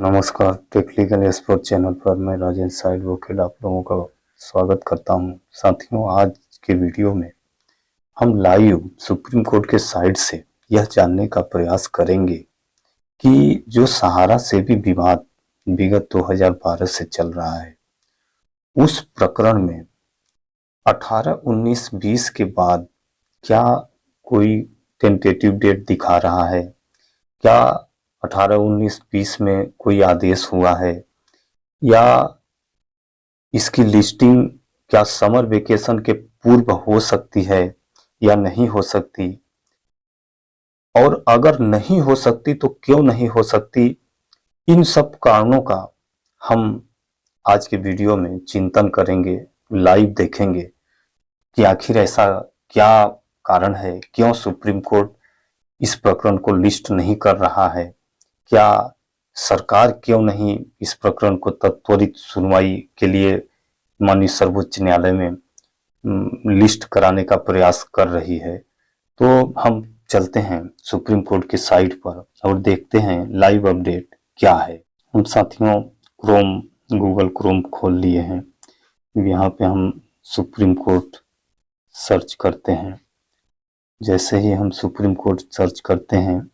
नमस्कार, technical expert channel पर मैं राजेंद्र साहिल वकील आप लोगों का स्वागत करता हूं। साथियों, आज के वीडियो में हम लाइव सुप्रीम कोर्ट के साइड से यह जानने का प्रयास करेंगे कि जो सहारा से भी विवाद विगत 2012 से चल रहा है, उस प्रकरण में 18, 19, 20 के बाद क्या कोई टेंटेटिव डेट दिखा रहा है? क्या 18, 19, 20 में कोई आदेश हुआ है, या इसकी लिस्टिंग क्या समर वेकेशन के पूर्व हो सकती है या नहीं हो सकती, और अगर नहीं हो सकती तो क्यों नहीं हो सकती? इन सब कारणों का हम आज के वीडियो में चिंतन करेंगे, लाइव देखेंगे कि आखिर ऐसा क्या कारण है, क्यों सुप्रीम कोर्ट इस प्रकरण को लिस्ट नहीं कर रहा है, क्या सरकार क्यों नहीं इस प्रकरण को त्वरित सुनवाई के लिए माननीय सर्वोच्च न्यायालय में लिस्ट कराने का प्रयास कर रही है। तो हम चलते हैं सुप्रीम कोर्ट की साइट पर और देखते हैं लाइव अपडेट क्या है। हम साथियों गूगल क्रोम खोल लिए हैं। यहाँ पे हम सुप्रीम कोर्ट सर्च करते हैं। जैसे ही हम सुप्रीम कोर्ट सर्च करते हैं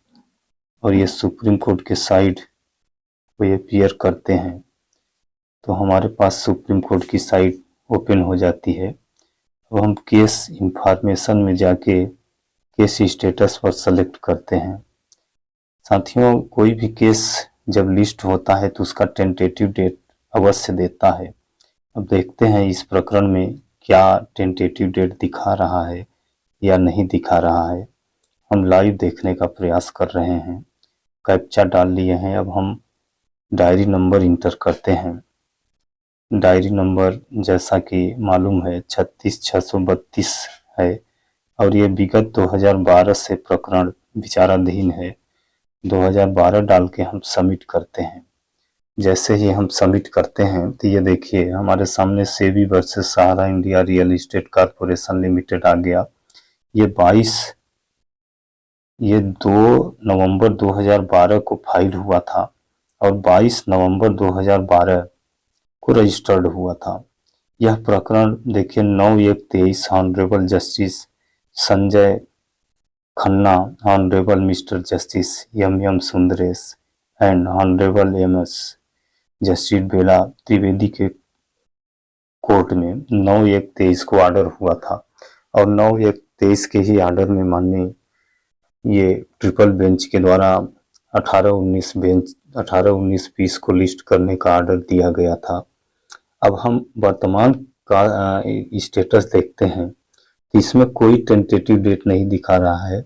और ये सुप्रीम कोर्ट के साइट को अपीयर करते हैं, तो हमारे पास सुप्रीम कोर्ट की साइट ओपन हो जाती है। अब हम केस इंफॉर्मेशन में जाके केस स्टेटस पर सेलेक्ट करते हैं। साथियों, कोई भी केस जब लिस्ट होता है तो उसका टेंटेटिव डेट अवश्य देता है। अब देखते हैं इस प्रकरण में क्या टेंटेटिव डेट दिखा रहा है या नहीं दिखा रहा है। हम लाइव देखने का प्रयास कर रहे हैं। कैप्चा डाल लिए हैं। अब हम डायरी नंबर इंटर करते हैं। डायरी नंबर जैसा कि मालूम है 36,632 है और ये विगत 2012 से प्रकरण विचाराधीन है। 2012 डाल के हम सबमिट करते हैं। जैसे ही हम सबमिट करते हैं तो ये देखिए हमारे सामने SEBI versus Sahara India Real Estate Corporation Limited आ गया। ये 2 नवंबर 2012 को फाइल हुआ था और 22 नवंबर 2012 को रजिस्टर्ड हुआ था। यह प्रकरण देखिए 9/1/23 honourable justice Sanjay Khanna, honourable mister justice M Sundaresh and honourable MS. Justice Bela Trivedi के कोर्ट में 9/1/23 को ऑर्डर हुआ था और 9/1/23 के ही ऑर्डर में माननीय ये ट्रिपल बेंच के द्वारा 18, 19, 20 को लिस्ट करने का ऑर्डर दिया गया था। अब हम वर्तमान का स्टेटस देखते हैं। इसमें कोई टेंटेटिव डेट नहीं दिखा रहा है।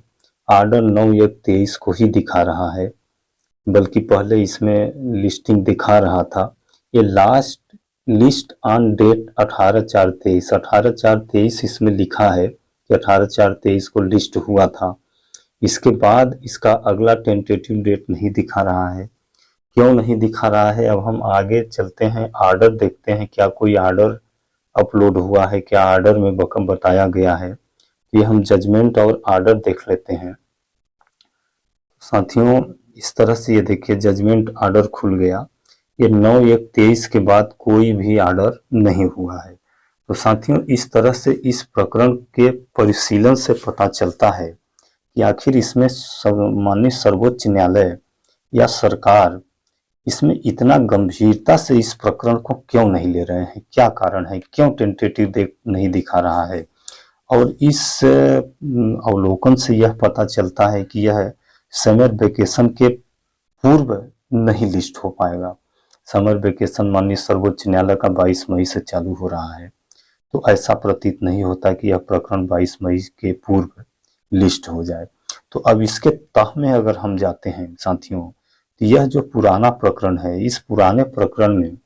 ऑर्डर 9/1/23 को ही दिखा रहा है, बल्कि पहले इसमें लिस्टिंग दिखा रहा था। ये लास्ट लिस्ट ऑन डेट 18/4/23, 18/4/23 इसमें लिखा है कि 18/4/23 को लिस्ट हुआ था। इसके बाद इसका अगला टेंटेटिव डेट नहीं दिखा रहा है। क्यों नहीं दिखा रहा है? अब हम आगे चलते हैं, ऑर्डर देखते हैं क्या कोई ऑर्डर अपलोड हुआ है, क्या ऑर्डर में बताया गया है। ये हम जजमेंट और ऑर्डर देख लेते हैं। साथियों, इस तरह से ये देखिए जजमेंट ऑर्डर खुल गया। ये 9/1/23 के बाद कोई भी ऑर्डर नहीं हुआ है। तो साथियों, इस तरह से इस प्रकरण के परिशीलन से पता चलता है कि आखिर इसमें माननीय सर्वोच्च न्यायालय या सरकार इसमें इतना गंभीरता से इस प्रकरण को क्यों नहीं ले रहे हैं, क्या कारण है, क्यों टेंटेटिव डेट नहीं दिखा रहा है। और इस अवलोकन से यह पता चलता है कि यह समर वेकेशन के पूर्व नहीं लिस्ट हो पाएगा। समर वेकेशन माननीय सर्वोच्च न्यायालय का 22 मई से चालू हो रहा है, तो ऐसा प्रतीत नहीं होता कि यह प्रकरण 22 मई के पूर्व लिस्ट हो जाए। तो अब इसके तह में अगर हम जाते हैं साथियों, तो यह जो पुराना प्रकरण है, इस पुराने प्रकरण में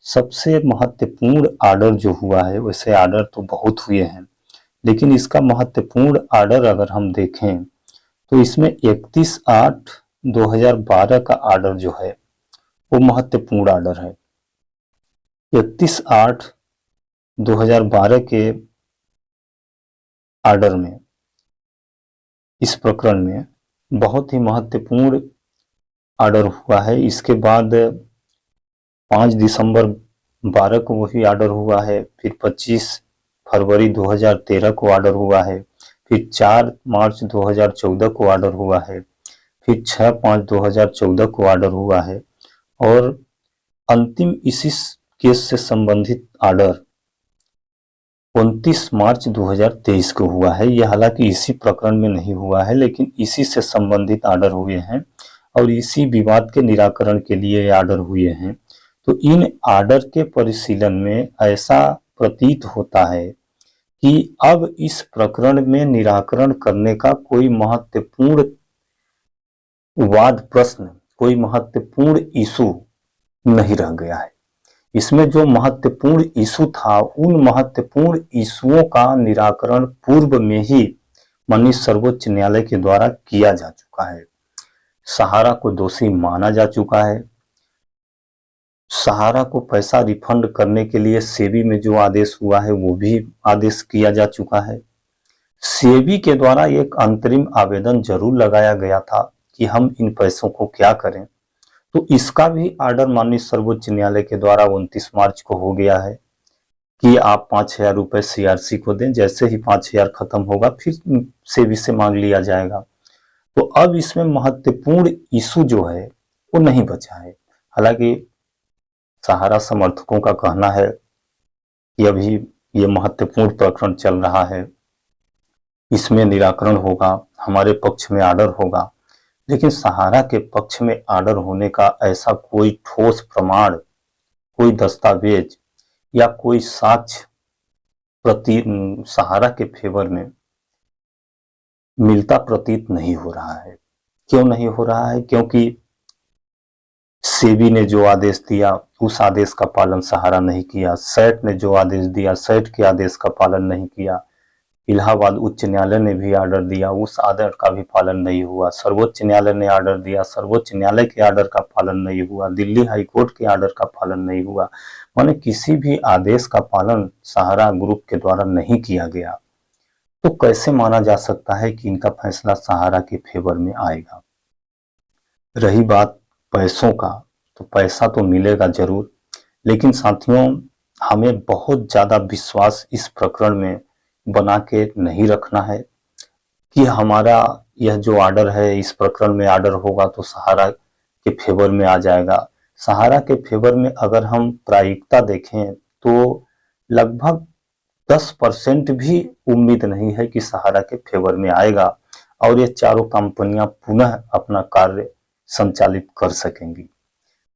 सबसे महत्वपूर्ण ऑर्डर जो हुआ है, वैसे ऑर्डर तो बहुत हुए हैं, लेकिन इसका महत्वपूर्ण ऑर्डर अगर हम देखें तो इसमें 31/8/2012 का ऑर्डर जो है वो महत्वपूर्ण ऑर्डर है। 31/8/2012 के ऑर्डर में इस प्रकरण में बहुत ही महत्वपूर्ण ऑर्डर हुआ है। इसके बाद 5 दिसंबर 12 को वही ऑर्डर हुआ है। फिर 25 फरवरी 2013 को ऑर्डर हुआ है। फिर 4 मार्च 2014 को ऑर्डर हुआ है। फिर 6/5/2014 को ऑर्डर हुआ है। और अंतिम इसी केस से संबंधित ऑर्डर 29 मार्च 2023 को हुआ है। यह हालांकि इसी प्रकरण में नहीं हुआ है, लेकिन इसी से संबंधित ऑर्डर हुए हैं और इसी विवाद के निराकरण के लिए ऑर्डर हुए हैं। तो इन ऑर्डर के परिशीलन में ऐसा प्रतीत होता है कि अब इस प्रकरण में निराकरण करने का कोई महत्वपूर्ण वाद प्रश्न, कोई महत्वपूर्ण इशू नहीं रह गया है। इसमें जो महत्वपूर्ण इशू था, उन महत्वपूर्ण इशुओं का निराकरण पूर्व में ही माननीय सर्वोच्च न्यायालय के द्वारा किया जा चुका है। सहारा को दोषी माना जा चुका है। सहारा को पैसा रिफंड करने के लिए सेबी में जो आदेश हुआ है वो भी आदेश किया जा चुका है। सेबी के द्वारा एक अंतरिम आवेदन जरूर लगाया गया था कि हम इन पैसों को क्या करें, तो इसका भी ऑर्डर माननीय सर्वोच्च न्यायालय के द्वारा 29 मार्च को हो गया है कि आप 5,000 रुपए सीआरसी को दें। जैसे ही 5,000 खत्म होगा फिर सेबी से मांग लिया जाएगा। तो अब इसमें महत्वपूर्ण इशू जो है वो नहीं बचा है। हालांकि सहारा समर्थकों का कहना है कि अभी ये महत्वपूर्ण प्रकरण चल रहा है, इसमें निराकरण होगा, हमारे पक्ष में ऑर्डर होगा। लेकिन सहारा के पक्ष में ऑर्डर होने का ऐसा कोई ठोस प्रमाण, कोई दस्तावेज या कोई साक्ष्य सहारा के फेवर में मिलता प्रतीत नहीं हो रहा है। क्यों नहीं हो रहा है? क्योंकि सेबी ने जो आदेश दिया उस आदेश का पालन सहारा नहीं किया। सैट ने जो आदेश दिया, सैट के आदेश का पालन नहीं किया। इलाहाबाद उच्च न्यायालय ने भी ऑर्डर दिया, उस ऑर्डर का भी पालन नहीं हुआ। सर्वोच्च न्यायालय ने ऑर्डर दिया, सर्वोच्च न्यायालय के ऑर्डर का पालन नहीं हुआ। दिल्ली हाई कोर्ट के ऑर्डर का पालन नहीं हुआ। माने किसी भी आदेश का पालन सहारा ग्रुप के द्वारा नहीं किया गया। तो कैसे माना जा सकता है कि इनका फैसला सहारा के फेवर में आएगा? रही बात पैसों का, तो पैसा तो मिलेगा जरूर, लेकिन साथियों हमें बहुत ज्यादा विश्वास इस प्रकरण में बना के नहीं रखना है कि हमारा यह जो ऑर्डर है, इस प्रकरण में ऑर्डर होगा तो सहारा के फेवर में आ जाएगा। सहारा के फेवर में अगर हम प्रायिकता देखें तो लगभग 10% भी उम्मीद नहीं है कि सहारा के फेवर में आएगा और ये चारों कंपनियां पुनः अपना कार्य संचालित कर सकेंगी।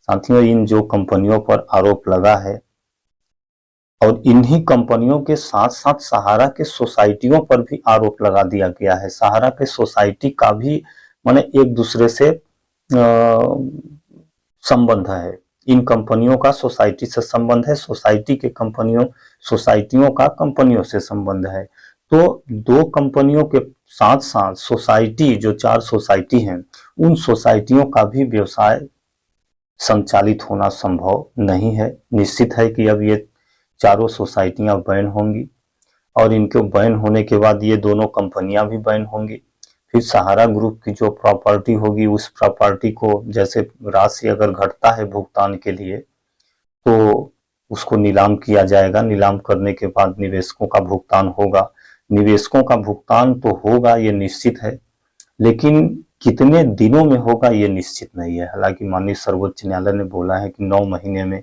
साथियों, इन जो कंपनियों पर आरोप लगा है और इन्हीं कंपनियों के साथ साथ सहारा के सोसाइटियों पर भी आरोप लगा दिया गया है। सहारा के सोसाइटी का भी माने एक दूसरे से संबंध है। इन कंपनियों का सोसाइटी से संबंध है, सोसाइटी के सोसाइटियों का कंपनियों से संबंध है। तो दो कंपनियों के साथ साथ सोसाइटी, जो 4 सोसाइटी हैं, उन सोसाइटियों का भी व्यवसाय संचालित होना संभव नहीं है। निश्चित है कि अब ये चारों सोसाइटियां बैन होंगी और इनके बैन होने के बाद ये दोनों कंपनियां भी बैन होंगी। फिर सहारा ग्रुप की जो प्रॉपर्टी होगी, उस प्रॉपर्टी को जैसे राशि अगर घटता है भुगतान के लिए तो उसको नीलाम किया जाएगा। नीलाम करने के बाद निवेशकों का भुगतान होगा। निवेशकों का भुगतान तो होगा, ये निश्चित है, लेकिन कितने दिनों में होगा ये निश्चित नहीं है। हालांकि माननीय सर्वोच्च न्यायालय ने बोला है कि 9 महीने में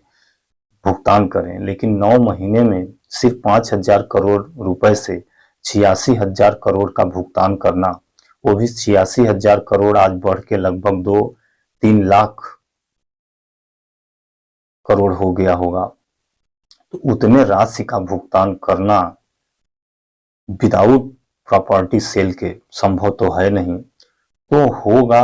भुगतान करें, लेकिन 9 महीने में सिर्फ 5,000 करोड़ रुपए से 86,000 करोड़ का भुगतान करना, वो भी 86,000 करोड़ आज बढ़ के लगभग 2-3 लाख करोड़ हो गया होगा। तो उतने राशि का भुगतान करना विदाउट प्रॉपर्टी सेल के संभव तो है नहीं। तो होगा,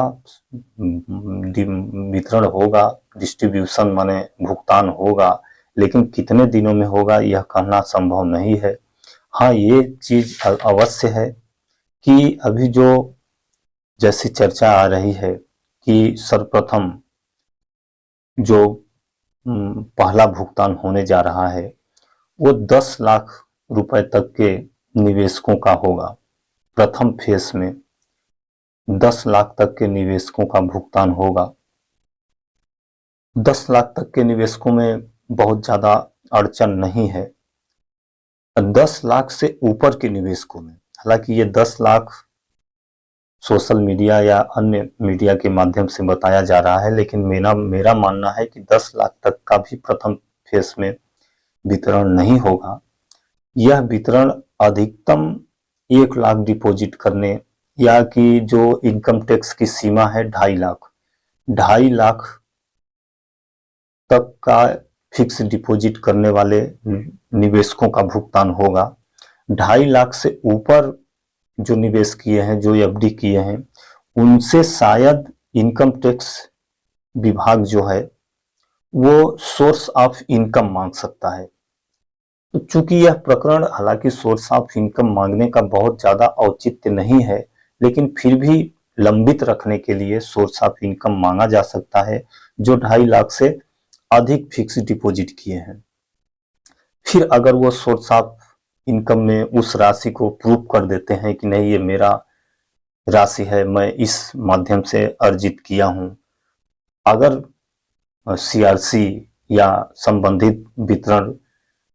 वितरण होगा, डिस्ट्रीब्यूशन माने भुगतान होगा, लेकिन कितने दिनों में होगा यह कहना संभव नहीं है। हाँ, ये चीज अवश्य है कि अभी जो जैसी चर्चा आ रही है कि सर्वप्रथम जो पहला भुगतान होने जा रहा है वो 10 लाख रुपए तक के निवेशकों का होगा। प्रथम फेज में 10 लाख तक के निवेशकों का भुगतान होगा 10 लाख तक के निवेशकों में बहुत ज्यादा अड़चन नहीं है। 10 लाख से ऊपर के निवेशकों में, हालांकि ये 10 लाख सोशल मीडिया या अन्य मीडिया के माध्यम से बताया जा रहा है, लेकिन मेरा मानना है कि 10 लाख तक का भी प्रथम फेज में वितरण नहीं होगा। यह वितरण अधिकतम 1 लाख डिपॉजिट करने या कि जो इनकम टैक्स की सीमा है 2.5 लाख तक का फिक्स डिपॉजिट करने वाले निवेशकों का भुगतान होगा। 2.5 लाख से ऊपर जो निवेश किए हैं, जो एफडी किए हैं, उनसे शायद इनकम टैक्स विभाग जो है वो सोर्स ऑफ इनकम मांग सकता है। तो चूंकि यह प्रकरण हालांकि सोर्स ऑफ इनकम मांगने का बहुत ज्यादा औचित्य नहीं है, लेकिन फिर भी लंबित रखने के लिए सोर्स ऑफ इनकम मांगा जा सकता है जो 2.5 लाख से अधिक फिक्स डिपॉजिट किए हैं। फिर अगर वो सोर्स ऑफ इनकम में उस राशि को प्रूव कर देते हैं कि नहीं, ये मेरा राशि है, मैं इस माध्यम से अर्जित किया हूं, अगर सीआरसी या संबंधित वितरण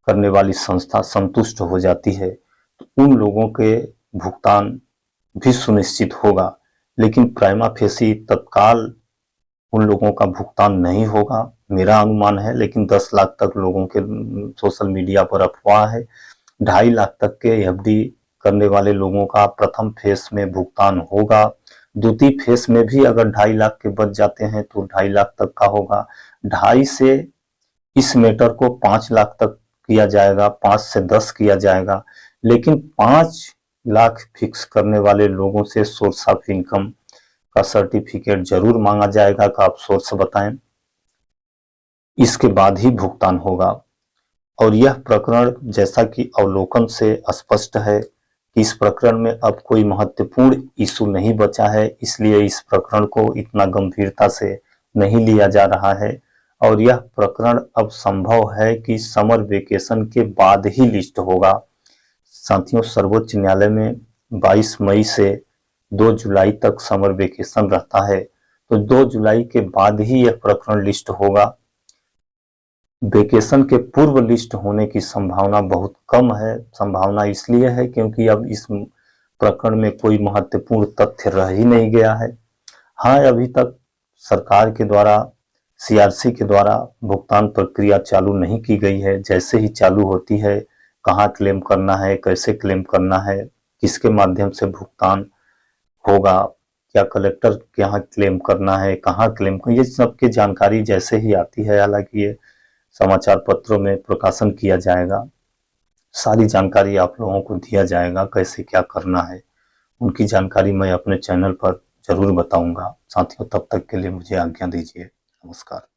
करने वाली संस्था संतुष्ट हो जाती है तो उन लोगों के भुगतान भी सुनिश्चित होगा। लेकिन प्राइमा फेसी तत्काल उन लोगों का भुगतान नहीं होगा, मेरा अनुमान है। लेकिन 10 लाख तक लोगों के सोशल मीडिया पर अफवाह है। 2.5 लाख तक के एफडी करने वाले लोगों का प्रथम फेस में भुगतान होगा। द्वितीय फेस में भी अगर 2.5 लाख के बच जाते हैं तो 2.5 लाख तक का होगा। 2.5 से इस मैटर को 5 लाख तक किया जाएगा, 5 से 10 किया जाएगा। लेकिन 5 लाख फिक्स करने वाले लोगों से सोर्स ऑफ इनकम का सर्टिफिकेट जरूर मांगा जाएगा कि आप सोर्स बताएं, इसके बाद ही भुगतान होगा। और यह प्रकरण जैसा कि अवलोकन से स्पष्ट है कि इस प्रकरण में अब कोई महत्वपूर्ण इशू नहीं बचा है, इसलिए इस प्रकरण को इतना गंभीरता से नहीं लिया जा रहा है। और यह प्रकरण अब संभव है कि समर वेकेशन के बाद ही लिस्ट होगा। साथियों, सर्वोच्च न्यायालय में 22 मई से 2 जुलाई तक समर वेकेशन रहता है, तो 2 जुलाई के बाद ही यह प्रकरण लिस्ट होगा। वेकेशन के पूर्व लिस्ट होने की संभावना बहुत कम है। संभावना इसलिए है क्योंकि अब इस प्रकरण में कोई महत्वपूर्ण तथ्य रह ही नहीं गया है। हाँ, अभी तक सरकार के द्वारा, सीआरसी के द्वारा भुगतान प्रक्रिया चालू नहीं की गई है। जैसे ही चालू होती है, कहाँ क्लेम करना है, कैसे क्लेम करना है, किसके माध्यम से भुगतान होगा, क्या कलेक्टर के यहाँ क्लेम करना है, कहाँ क्लेम करना, ये सब की जानकारी जैसे ही आती है, हालांकि ये समाचार पत्रों में प्रकाशन किया जाएगा, सारी जानकारी आप लोगों को दिया जाएगा, कैसे क्या करना है उनकी जानकारी मैं अपने चैनल पर जरूर बताऊंगा। साथियों, तब तक के लिए मुझे आज्ञा दीजिए। नमस्कार।